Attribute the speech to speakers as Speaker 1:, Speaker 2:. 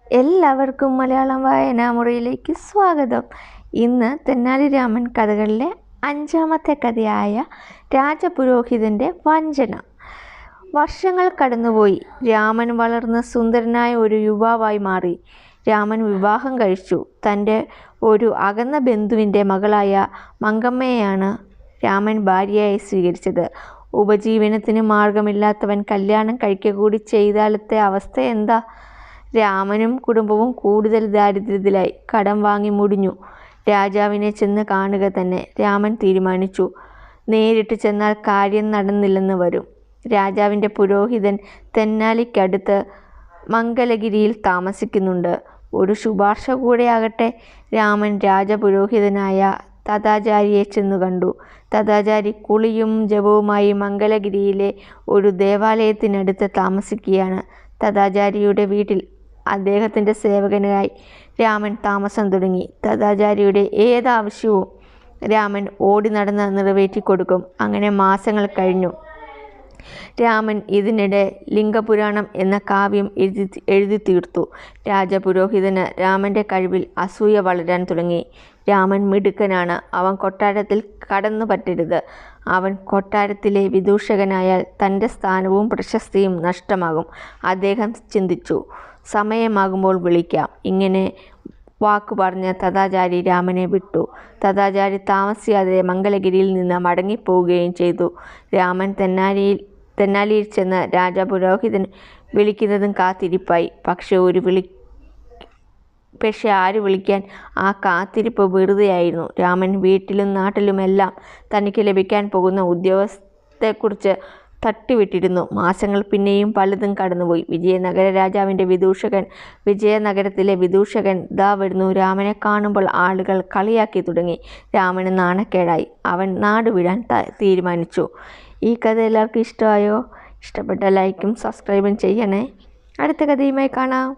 Speaker 1: എല്ലാവർക്കും മലയാളം വായനാമുറിയിലേക്ക് സ്വാഗതം. ഇന്ന് തെന്നാലി രാമൻ കഥകളിലെ 5ാമത്തെ കഥയായ രാജപുരോഹിതൻ്റെ വഞ്ചന. വർഷങ്ങൾ കടന്നുപോയി. രാമൻ വളർന്ന് സുന്ദരനായ ഒരു യുവാവായി മാറി. രാമൻ വിവാഹം കഴിച്ചു. തൻ്റെ ഒരു അകന്ന ബന്ധുവിൻ്റെ മകളായ മങ്കമ്മയെയാണ് രാമൻ ഭാര്യയായി സ്വീകരിച്ചത്. ഉപജീവനത്തിന് മാർഗമില്ലാത്തവൻ കല്യാണം കഴിക്കുക കൂടി ചെയ്താലത്തെ അവസ്ഥ എന്താ? രാമനും കുടുംബവും കൂടുതൽ ദാരിദ്ര്യത്തിലായി. കടം വാങ്ങി മുടിഞ്ഞു. രാജാവിനെ ചെന്ന് കാണുക തന്നെ രാമൻ തീരുമാനിച്ചു. നേരിട്ട് ചെന്നാൽ കാര്യം നടന്നില്ലെന്ന് വരും. രാജാവിൻ്റെ പുരോഹിതൻ തെന്നാലിക്കടുത്ത് മംഗലഗിരിയിൽ താമസിക്കുന്നുണ്ട്. ഒരു ശുപാർശ കൂടെയാകട്ടെ. രാമൻ രാജപുരോഹിതനായ തഥാചാരിയെ ചെന്നു കണ്ടു. തഥാചാരി കുളിയും ജപവുമായി മംഗലഗിരിയിലെ ഒരു ദേവാലയത്തിനടുത്ത് താമസിക്കുകയാണ്. തഥാചാരിയുടെ വീട്ടിൽ അദ്ദേഹത്തിൻ്റെ സേവകനായി രാമൻ താമസം തുടങ്ങി. തഥാചാരിയുടെ ഏതാവശ്യവും രാമൻ ഓടി നടന്ന് നിറവേറ്റിക്കൊടുക്കും. അങ്ങനെ മാസങ്ങൾ കഴിഞ്ഞു. രാമൻ ഇതിനിടെ ലിംഗപുരാണം എന്ന കാവ്യം എഴുതി തീർത്തു. രാജപുരോഹിതന് രാമൻ്റെ കഴിവിൽ അസൂയ വളരാൻ തുടങ്ങി. രാമൻ മിടുക്കനാണ്. അവൻ കൊട്ടാരത്തിൽ കടന്നു പറ്റരുത്. അവൻ കൊട്ടാരത്തിലെ വിദൂഷകനായാൽ തൻ്റെ സ്ഥാനവും പ്രശസ്തിയും നഷ്ടമാകും. അദ്ദേഹം ചിന്തിച്ചു, സമയമാകുമ്പോൾ വിളിക്കാം. ഇങ്ങനെ വാക്കു പറഞ്ഞ് തഥാചാരി രാമനെ വിട്ടു. തഥാചാരി താമസിയാതെ മംഗലഗിരിയിൽ നിന്ന് മടങ്ങിപ്പോവുകയും ചെയ്തു. രാമൻ തെന്നാലിയിൽ ചെന്ന് രാജപുരോഹിതൻ വിളിക്കുന്നതും കാത്തിരിപ്പായി. പക്ഷെ ആര് വിളിക്കാൻ? ആ കാത്തിരിപ്പ് വെറുതെയായിരുന്നു. രാമൻ വീട്ടിലും നാട്ടിലുമെല്ലാം തനിക്ക് ലഭിക്കാൻ പോകുന്ന ഉദ്യോഗത്തെക്കുറിച്ച് തട്ടിവിട്ടിരുന്നു. മാസങ്ങൾ പിന്നെയും പലതും കടന്നുപോയി. വിജയനഗരത്തിലെ വിദൂഷകൻ ദാ വരുന്നു. രാമനെ കാണുമ്പോൾ ആളുകൾ കളിയാക്കി തുടങ്ങി. രാമന് നാണക്കേടായി. അവൻ നാട് വിടാൻ തീരുമാനിച്ചു. ഈ കഥ എല്ലാവർക്കും ഇഷ്ടമായോ? ഇഷ്ടപ്പെട്ട ലൈക്കും സബ്സ്ക്രൈബും ചെയ്യണേ. അടുത്ത കഥയുമായി കാണാം.